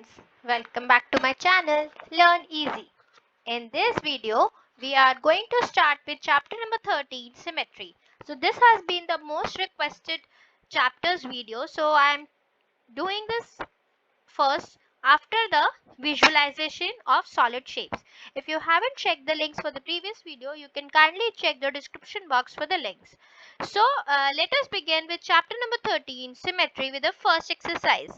friends, welcome back to my channel Learn Easy. In this video, we are going to start with chapter number 13, Symmetry. So this has been the most requested chapters video, so I am doing this first after the visualization of solid shapes. If you haven't checked the links for the previous video, you can kindly check the description box for the links. So let us begin with chapter number 13, Symmetry, with the first exercise.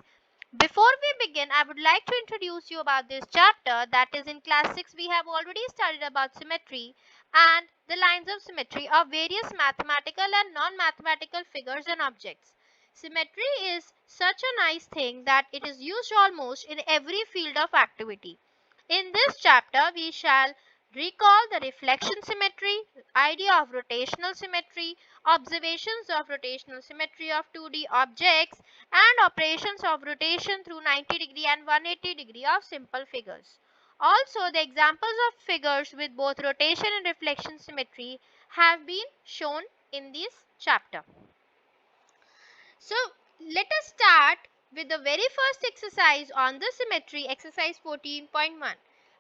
Before we begin, I would like to introduce you about this chapter. That is, in class 6 we have already studied about symmetry and the lines of symmetry of various mathematical and non-mathematical figures and objects. Symmetry is such a nice thing that it is used almost in every field of activity. In this chapter, we shall recall the reflection symmetry, idea of rotational symmetry, observations of rotational symmetry of 2D objects, and operations of rotation through 90-degree and 180-degree of simple figures. Also, the examples of figures with both rotation and reflection symmetry have been shown in this chapter. So, let us start with the very first exercise on the symmetry, exercise 14.1.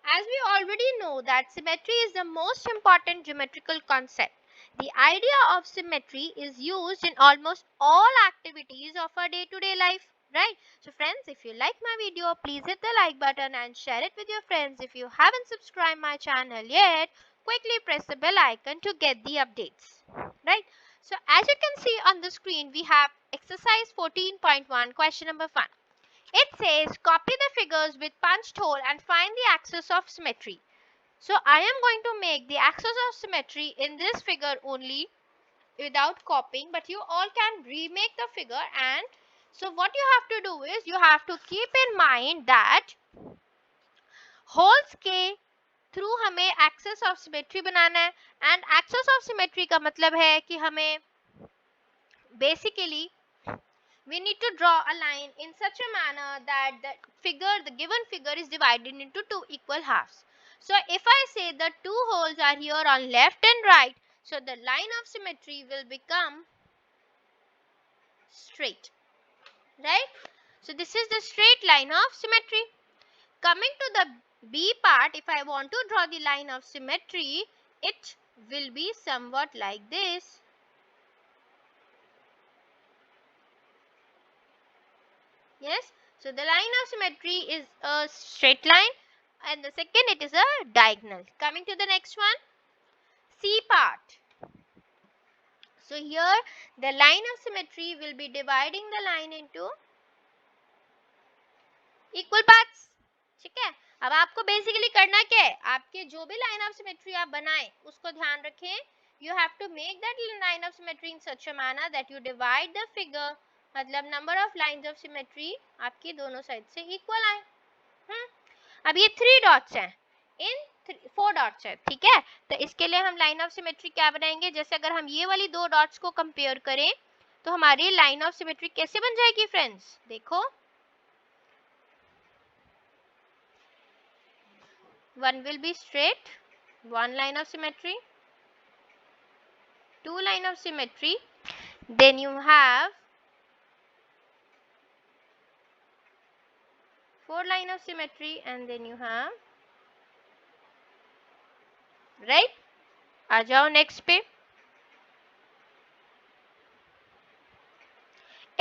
As we already know that symmetry is the most important geometrical concept. The idea of symmetry is used in almost all activities of our day-to-day life, right? So friends, if you like my video, please hit the like button and share it with your friends. If you haven't subscribed my channel yet, quickly press the bell icon to get the updates, right? So as you can see on the screen, we have exercise 14.1, question number 1. It says copy the figures with punched hole and find the axis of symmetry. So I am going to make the axis of symmetry in this figure only without copying, but you all can remake the figure. And so what you have to do is you have to keep in mind that holes के through हमें axis of symmetry बनाना है. And access of symmetry का मतलब है कि हमें basically we need to draw a line in such a manner that the given figure is divided into two equal halves. So if I say the two holes are here on left and right, so the line of symmetry will become straight, right? So this is the straight line of symmetry. Coming to the B part, if I want to draw the line of symmetry, it will be somewhat like this. Yes, so the line of symmetry is a straight line, and the second it is a diagonal. Coming to the next one, C part. So here the line of symmetry will be dividing the line into equal parts. ठीक है, अब आपको basically करना क्या है, आपके जो भी लाइन ऑफ सिमेट्री आप बनाएं उसको ध्यान रखें. You have to make that line of symmetry in such a manner that you divide the figure, मतलब number of lines of symmetry आपकी दोनों साइड से इक्वल आए. अब ये 3 डॉट्स हैं, इन 4 डॉट्स है, ठीक है. तो इसके लिए हम लाइन ऑफ सिमेट्री क्या बनाएंगे, जैसे अगर हम ये वाली दो डॉट्स को कंपेयर करें तो हमारी लाइन ऑफ सिमेट्री कैसे बन जाएगी फ्रेंड्स, देखो. One will be straight, one line of symmetry, two line of symmetry, then you have 4 line of symmetry, and then you have, right. आ जाओ नेक्स्ट पे.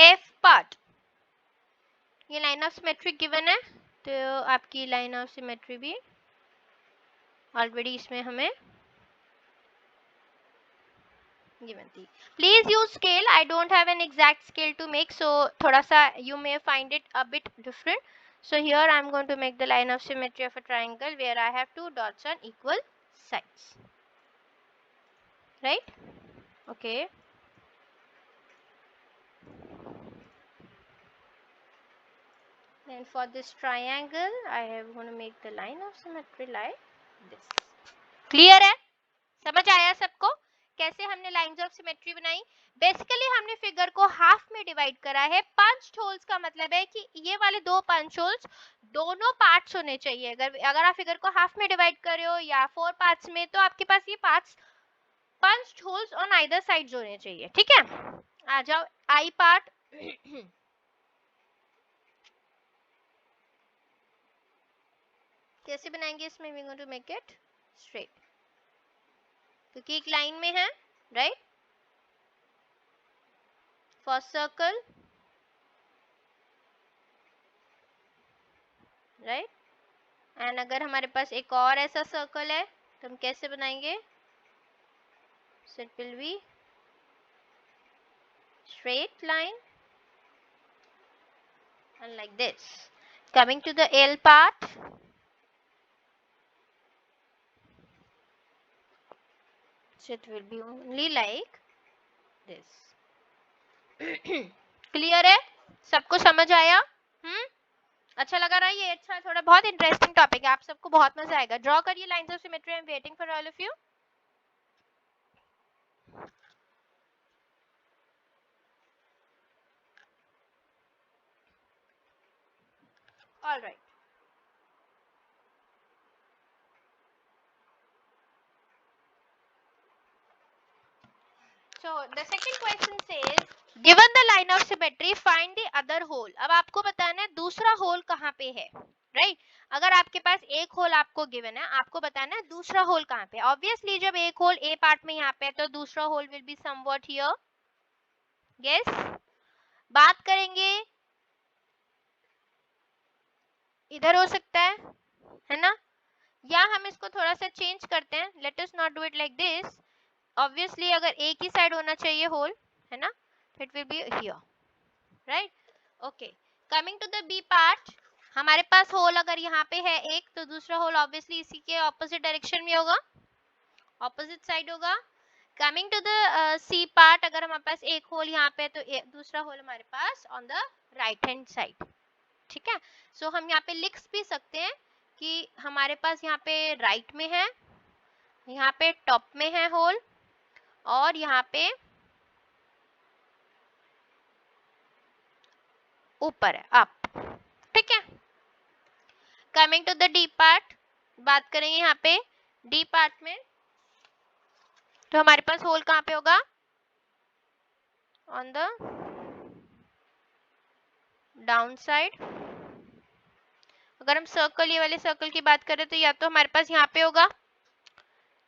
F पार्ट, ये लाइन ऑफ सिमेट्री गिवन है, तो आपकी line of symmetry भी already इसमें हमें given थी. Please use scale. I don't have an exact scale to make, so थोड़ा सा you may find it a bit different. So here I am going to make the line of symmetry of a triangle where I have two dots on equal sides, right? Okay. Then for this triangle I am going to make the line of symmetry like this. Clear है, समझ आया सबको कैसे हमने lines of symmetry बनाई. Basically हमने figure को half में डिवाइड करा है. पंच होल्स का मतलब है कि ये वाले दो पंच होल्स दोनों पार्ट्स होने चाहिए. अगर आप फिगर को हाफ में डिवाइड कर रहे हो या 4 पार्ट्स में, तो आपके पास ये parts punch holes on either sides होने चाहिए, ठीक है. आ जाओ आई पार्ट. कैसे बनाएंगे इसमें? We going to make it straight, क्योंकि एक लाइन में है, right? First circle, right? And अगर हमारे पास एक और ऐसा सर्कल है तो हम कैसे बनाएंगे? So it will be straight line and like this. Coming to the L part, so it will be only like this. Clear है? सबको समझ आया? अच्छा लगा रहा? ये अच्छा, थोड़ा बहुत इंटरेस्टिंग टॉपिक है, आप सबको बहुत मजा आएगा. ड्रॉ करिए lines of symmetry. I am waiting for all of you. All right. So the second question says, given the line of symmetry, find the other hole. अब आपको बताना है दूसरा होल कहाँ पे है, राइट? अगर आपके पास एक होल आपको गिवन है, आपको बताना है दूसरा होल कहाँ पे. ऑब्वियसली जब एक होल ए पार्ट में यहाँ पे है तो दूसरा hole will be somewhat here. Yes, बात करेंगे इधर हो सकता है ना? या हम इसको थोड़ा सा चेंज करते हैं. Let us not do it like this. Obviously अगर एक ही साइड होना चाहिए होल, है ना, तो it will be here, right? Okay, coming to the B part. हमारे पास होल अगर यहाँ पे है एक, तो दूसरा होल ऑब्वियसली इसी के ऑपोजिट डायरेक्शन में होगा, ऑपोजिट साइड होगा. Coming to the C part, अगर हमारे पास एक होल यहाँ पे है तो दूसरा होल हमारे pass on the right hand side. ठीक है? सो हम यहाँ पे लिख भी सकते हैं कि हमारे पास यहाँ पे राइट में है, यहाँ पे टॉप में है होल, और यहाँ पे ऊपर है, अप. ठीक है? Coming to the D part, बात करेंगे यहाँ पे डी पार्ट में, तो हमारे पास होल कहाँ पे होगा? On the down side. अगर हम सर्कल, ये वाले सर्कल की बात करें तो या तो हमारे पास यहाँ पे होगा,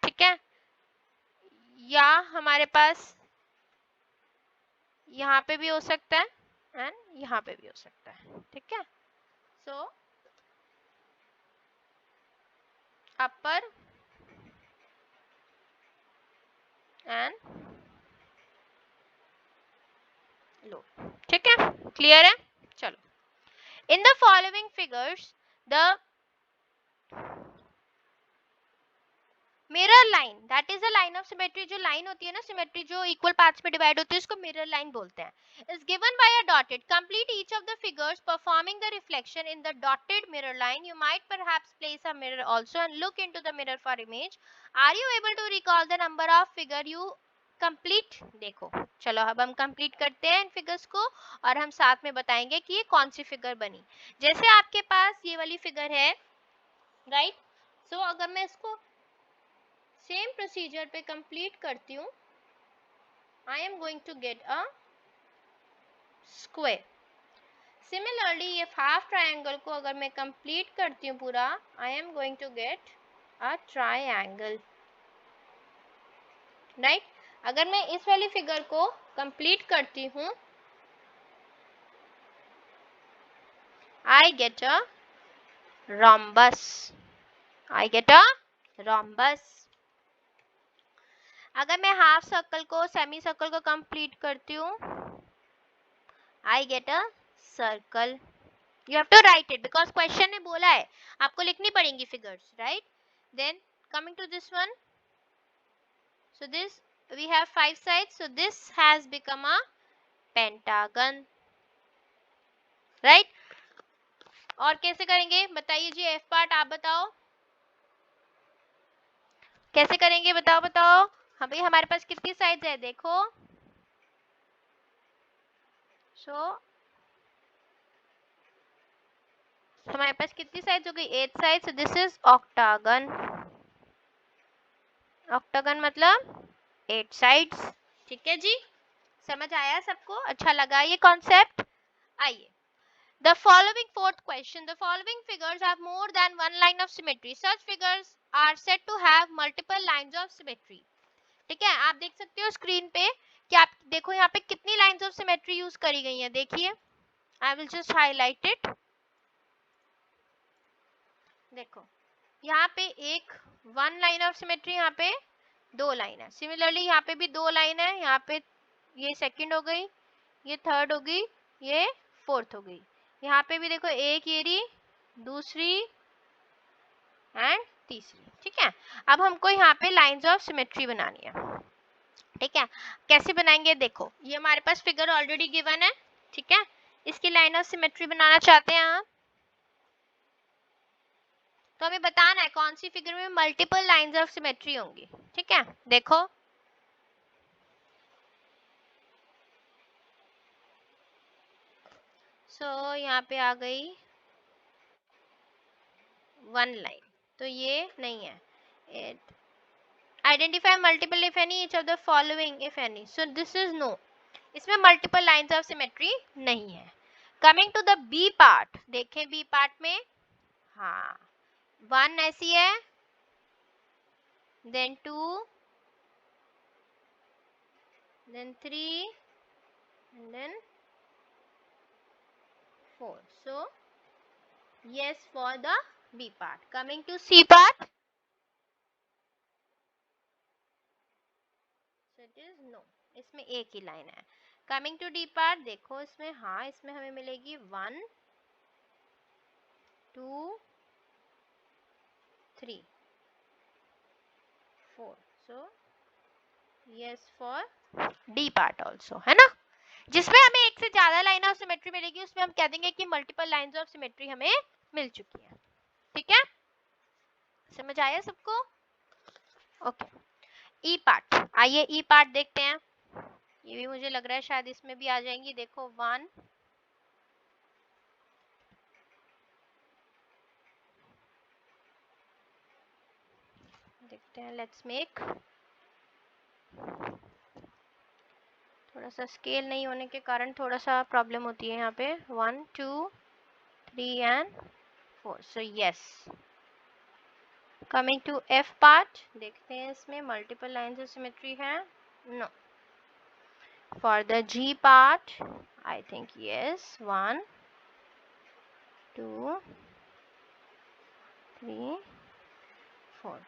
ठीक है, या हमारे पास यहाँ पे भी हो सकता है एंड यहाँ पे भी हो सकता है. ठीक है? सो अपर एंड लो. ठीक है? क्लियर है? चलो, in the following figures the mirror line, that is a line of symmetry. जो लाइन होती है ना सिमेट्री, जो इक्वल पार्ट्स में डिवाइड होती है, उसको मिरर लाइन बोलते हैं. Is given by a dotted. Complete each of the figures performing the reflection in the dotted mirror line. You might perhaps place a mirror also and look into the mirror for image. Are you able to recall the number of figure you complete? देखो, चलो अब हम complete करते हैं इन figures को और हम साथ में बताएंगे कि ये कौन सी फिगर बनी. जैसे आपके पास ये वाली फिगर है, राइट? सो अगर मैं इसको सेम प्रोसीजर पे कंप्लीट करती हूँ, I am going to get a square. Similarly ये हाफ ट्रायंगल को अगर मैं कंप्लीट करती हूँ पूरा, I am going to get a triangle, right? अगर मैं इस वाली फिगर को कंप्लीट करती हूँ, I get a rhombus. I get a rhombus. अगर मैं हाफ सर्कल को, सेमी सर्कल को कंप्लीट करती हूँ, I get a circle. You have to write it because question ने बोला है आपको लिखनी पड़ेंगी figures, right? Then coming to this one, so this we have 5 sides, so this has become a pentagon, right? और कैसे करेंगे बताइए जी. F part आप बताओ कैसे करेंगे, बताओ बताओ. अभी हमारे पास कितनी साइड्स है देखो. सो हमारे पास कितनी साइड्स हो गई? 8 sides. This is octagon. Octagon मतलब 8 साइड्स. ठीक है जी, समझ आया सबको? अच्छा लगा ये कॉन्सेप्ट? आइए The following fourth question, the following figures have more than one line of symmetry. Such figures are said to have multiple lines of symmetry. ठीक है, आप देख सकते हो स्क्रीन पे कि आप देखो यहाँ पे कितनी लाइंस ऑफ सिमेट्री यूज करी गई हैं. देखिए, I will just highlight it. देखो यहाँ पे एक वन लाइन ऑफ सिमेट्री, यहाँ पे दो लाइन है. सिमिलरली यहाँ पे भी दो लाइन है. यहाँ पे ये सेकंड हो गई, ये थर्ड हो गई, ये फोर्थ हो गई. यहाँ पे भी देखो एक ये रही, दूसरी एंड तीसरी. ठीक है, अब हमको यहाँ पे लाइंस ऑफ सिमेट्री बनानी है. ठीक है, कैसे बनाएंगे? देखो ये हमारे पास फिगर ऑलरेडी गिवन है. ठीक है, इसकी लाइन ऑफ सिमेट्री बनाना चाहते हैं आप, तो हमें बताना है कौन सी फिगर में मल्टीपल लाइंस ऑफ सिमेट्री होंगी. ठीक है, देखो यहाँ पे आ गई वन लाइन, तो ये नहीं है. It identify multiple if any each of the following if any. So this is no, इसमें मल्टीपल लाइंस ऑफ सिमेट्री नहीं है. Coming to the B part, देखें बी पार्ट में, हाँ वन ऐसी है, then two, then three and then four. So yes for the B part. Coming to C part, so it is no, इसमें एक ही line है. Coming to D part, देखो इसमें, हाँ इसमें हमें मिलेगी 1 2 3 4. so yes for D part also, है ना. जिसमें हमें एक से ज्यादा लाइन ऑफ सिमेट्री मिलेगी उसमें हम कह देंगे कि मल्टीपल लाइंस ऑफ सिमेट्री हमें मिल चुकी है. ठीक है, समझ आया सबको? ओके. ई पार्ट, आइए ई पार्ट देखते हैं. ये भी मुझे लग रहा है शायद इसमें भी आ जाएंगी. देखो 1 देखते हैं, लेट्स मेक. थोड़ा सा स्केल नहीं होने के कारण थोड़ा सा प्रॉब्लम होती है यहाँ पे. 1 2 3 and 4. So yes. Coming to F part, देखते हैं इसमें मल्टीपल लाइंस ऑफ सिमेट्री है. No. For the G part I think yes. 1 2 3 4.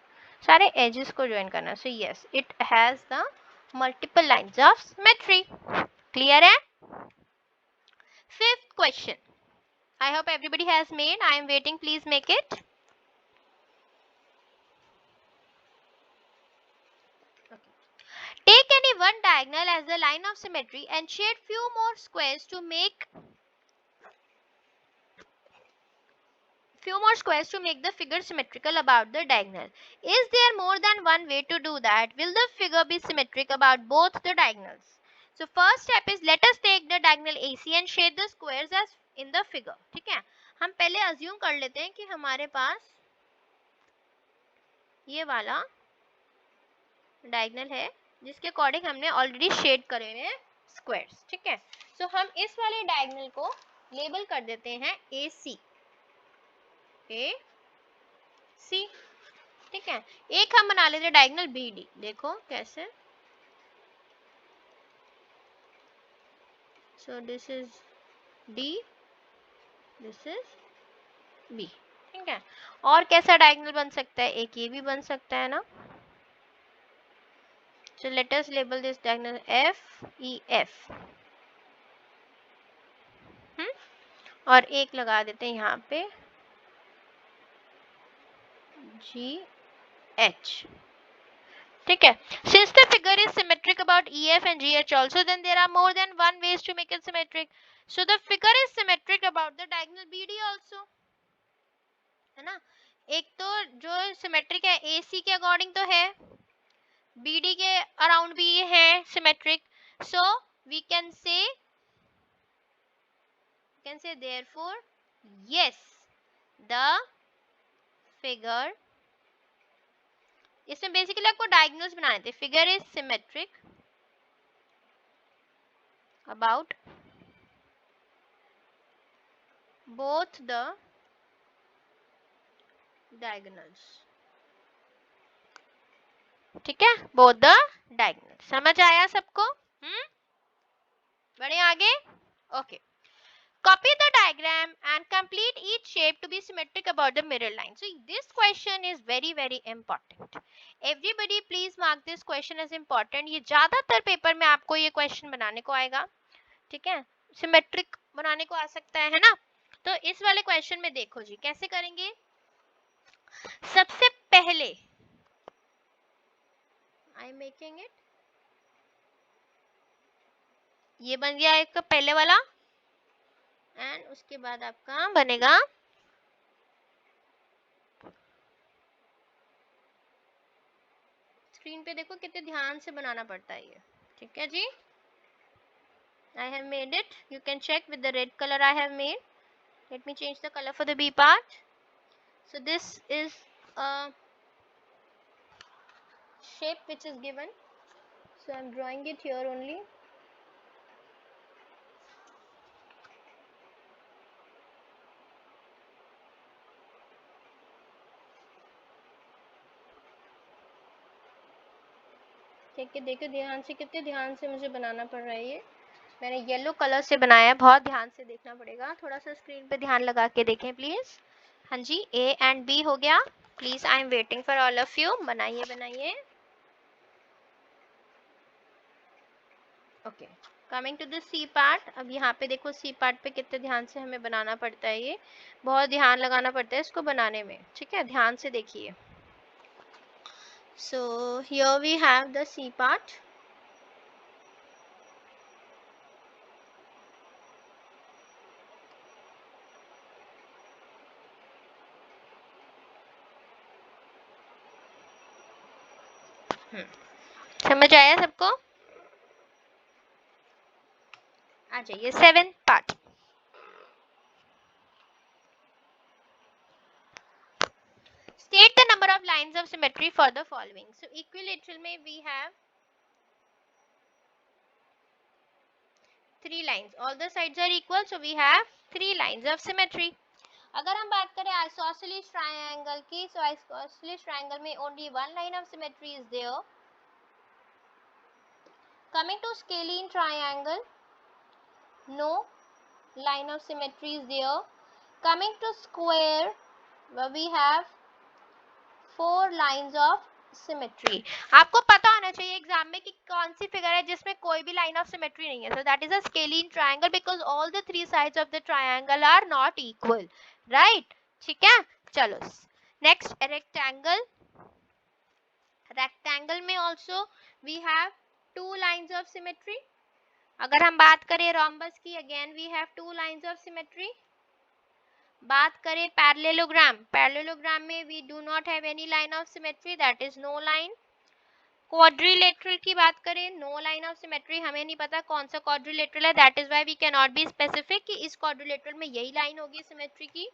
सारे एजेस को ज्वाइन करना. So yes, it has the multiple lines of symmetry. Clear है? Fifth question, I hope everybody has made. I am waiting. Please make it. Okay. Take any one diagonal as the line of symmetry and shade few more squares to make the figure symmetrical about the diagonal. Is there more than one way to do that? Will the figure be symmetric about both the diagonals? So first step is, let us take the diagonal AC and shade the squares as in the figure. ठीक है, हम पहले assume कर लेते हैं कि हमारे पास ये वाला डायगोनल है जिसके अकॉर्डिंग हमने ऑलरेडी शेड करे हुए हैं स्क्वायर्स. ठीक है, सो हम इस वाले डायगोनल को लेबल कर देते हैं AC. ठीक है, एक हम बना लेते हैं डायगोनल BD. देखो कैसे. सो this is D, this is B. ठीक है, और कैसा डायगोनल बन सकता है? एक ये भी बन सकता है ना. So let us label this diagonal FEF. और एक लगा देते हैं यहाँ पे GH. ठीक है, since the figure is symmetric about EF and GH also, then there are more than one ways to make it symmetric. So the figure is symmetric about the diagonal BD also, है ना. एक तो जो symmetric है AC के according तो है, BD के अराउंड भी ये है symmetric. So we can say therefore yes, the figure, इसमें बेसिकली आपको डायगोनल्स बनाने थे. Figure is symmetric about both the diagonals. ठीक है, both the diagonals. समझ आया सबको? बढ़े आगे? Okay. Copy the diagram and complete each shape to be symmetric about the mirror line. So this question is very very important. Everybody please mark this question as important. ये ज्यादातर paper में आपको ये क्वेश्चन बनाने को आएगा, ठीक है, सिमेट्रिक बनाने को आ सकता है ना? तो इस वाले क्वेश्चन में देखो जी कैसे करेंगे. सबसे पहले आई एम मेकिंग इट, ये बन गया एक पहले वाला, एंड उसके बाद आपका बनेगा स्क्रीन पे देखो कितने ध्यान से बनाना पड़ता है ये, ठीक है जी. I have made it. You can check with the red color I have made. Let me change the color for the B part. So this is a shape which is given. So I am drawing it here only. ठीक है, देखो ध्यान से, कितने ध्यान से मुझे बनाना पड़ रहा है ये. मैंने येलो कलर से बनाया, बहुत ध्यान से देखना पड़ेगा. थोड़ा सा स्क्रीन पे ध्यान लगा के देखें प्लीज. हाँ जी, A and B हो गया. Please I am waiting for all of you. बनाइए बनाइए. Okay, coming to the C part. अब यहाँ पे देखो सी पार्ट पे कितने ध्यान से हमें बनाना पड़ता है, ये बहुत ध्यान लगाना पड़ता है इसको बनाने में, ठीक है, ध्यान से देखिए. So here we have the C part. समझ आया सबको? आ जाइए 7th part. State the number of lines of symmetry for the following. So equilateral में we have 3 lines. All the sides are equal, so we have 3 lines of symmetry. अगर हम बात करें isosceles triangle की, so isosceles triangle में only one line of symmetry is there. Coming to scalene triangle, no line of symmetry is there. Coming to square, where we have 4 lines of symmetry. आपको पता होना चाहिए exam में कि कौन सी figure है जिसमें कोई भी लाइन ऑफ सिमेट्री नहीं है. So that is a scalene triangle because all the 3 sides of the triangle are not equal, right? ठीक है, चलो next rectangle. Rectangle में also we have 2 lines of symmetry. अगर हम बात करें rhombus की, again we have 2 lines of symmetry. बात करें पैरेललोग्राम, पैरेललोग्राम में we do not have any line of symmetry, that is no line. Quadrilateral की बात करें, नो लाइन ऑफ सिमेट्री, हमें नहीं पता कौन सा क्वाड्रिलेटरल है, that is why we can not be specific कि इस क्वाड्रिलेटरल में यही लाइन होगी सिमेट्री की.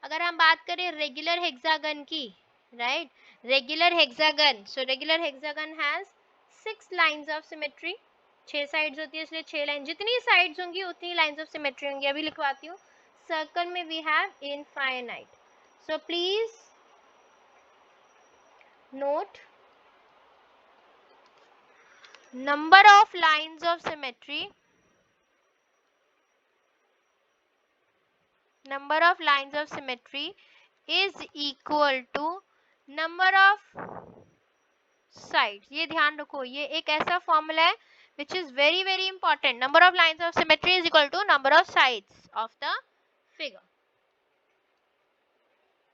अगर हम बात करें रेगुलर हेक्सागन की, right, regular hexagon, so regular hexagon has 6 lines of symmetry. 6 sides होती है इसलिए 6 लाइन, जितनी साइड्स होंगी उतनी लाइंस ऑफ सिमेट्री होंगी. अभी लिखवाती हूँ. Circle में we have infinite. So please note number of lines of symmetry. Number of lines of symmetry is equal to number of sides. ये ध्यान रखो, ये एक ऐसा फॉर्मूला है which is very very important. Number of lines of symmetry is equal to number of sides of the figure.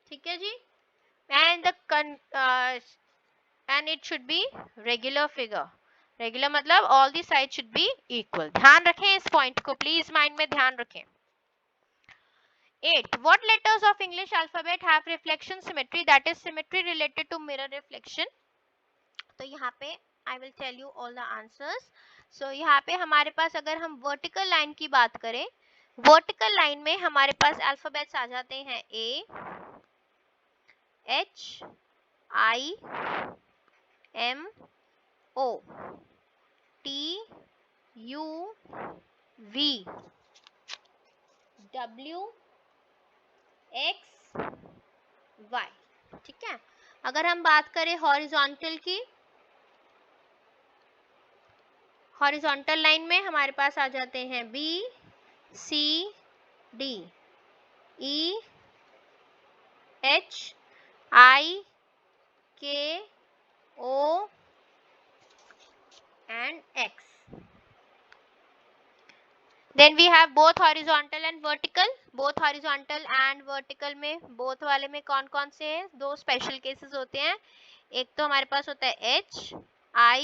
ठीक है जी. And it should be regular figure. Regular मतलब all the sides should be equal. ध्यान रखें इस point को, please mind में ध्यान रखें. 8. What letters of English alphabet have reflection symmetry, that is symmetry related to mirror reflection? तो यहाँ पे I will tell you all the answers. So यहाँ पे हमारे पास अगर हम वर्टिकल लाइन की बात करें, वर्टिकल लाइन में हमारे पास अल्फाबेट्स आ जाते हैं A, H, I, M, O, T, U, V, W, X Y, ठीक है। अगर हम बात करें हॉरिजॉन्टल की, हॉरिजॉन्टल लाइन में हमारे पास आ जाते हैं B C D E H I K O and X. Then we have both horizontal and vertical. Both horizontal and vertical में both वाले में कौन कौन से हैं? दो स्पेशल केसेस होते हैं। एक तो हमारे पास होता है H I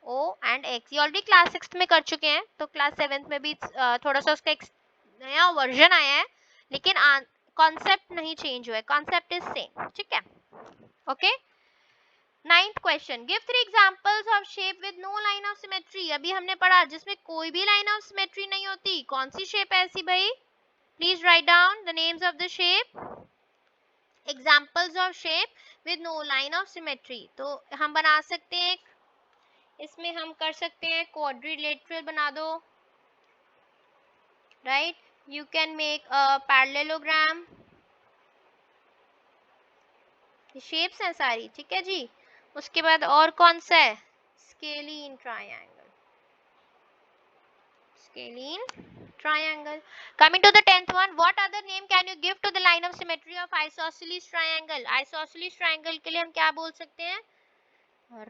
O and X। ये ऑलरेडी क्लास 6 में कर चुके हैं, तो क्लास 7 में भी थोड़ा सा उसका एक नया वर्जन आया है, लेकिन कॉन्सेप्ट नहीं चेंज हुआ है, कॉन्सेप्ट इज सेम, ठीक है। Okay. Ninth question, give 3 examples of shape with no line of symmetry. अभी हमने पढ़ा जिसमें कोई भी लाइन ऑफ सिमेट्री नहीं होती, कौन सी शेप है ऐसी भाई? Please write down the names of the shape, examples of shape with no line of symmetry. तो हम बना सकते हैं, इसमें हम कर सकते हैं क्वाड्रिलेटरल बना दो, right, you can make a parallelogram, shapes हैं सारी, ठीक है जी। उसके बाद और कौन सा है? Scalene triangle, scalene triangle. Coming to the 10th one, what other name can you give to the line of symmetry of isosceles triangle? Isosceles triangle के लिए हम क्या बोल सकते हैं?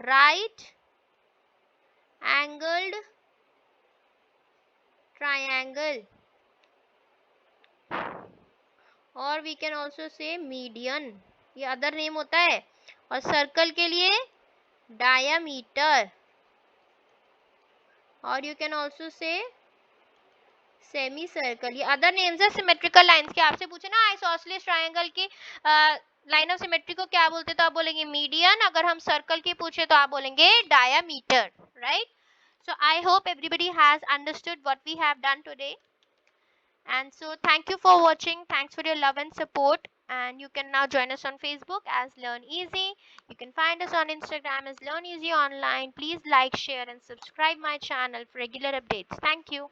Right angled triangle, और we can also say median, ये other name होता है। और सर्कल के लिए diameter, और you can also say semi circle, ये अदर नेम्स है सिमेट्रिकल लाइंस के। आपसे पूछे ना आइसोसेलेस ट्रायंगल की लाइन ऑफ सिमेट्री को क्या बोलते, तो आप बोलेंगे मीडियन। अगर हम सर्कल की पूछे तो आप बोलेंगे diameter, right. So I hope everybody has understood what we have done today, and so thank you for watching, thanks for your love and support, and you can now join us on Facebook as Learn Easy. You can find us on Instagram as Learn Easy Online. Please like, share and subscribe my channel for regular updates. Thank you.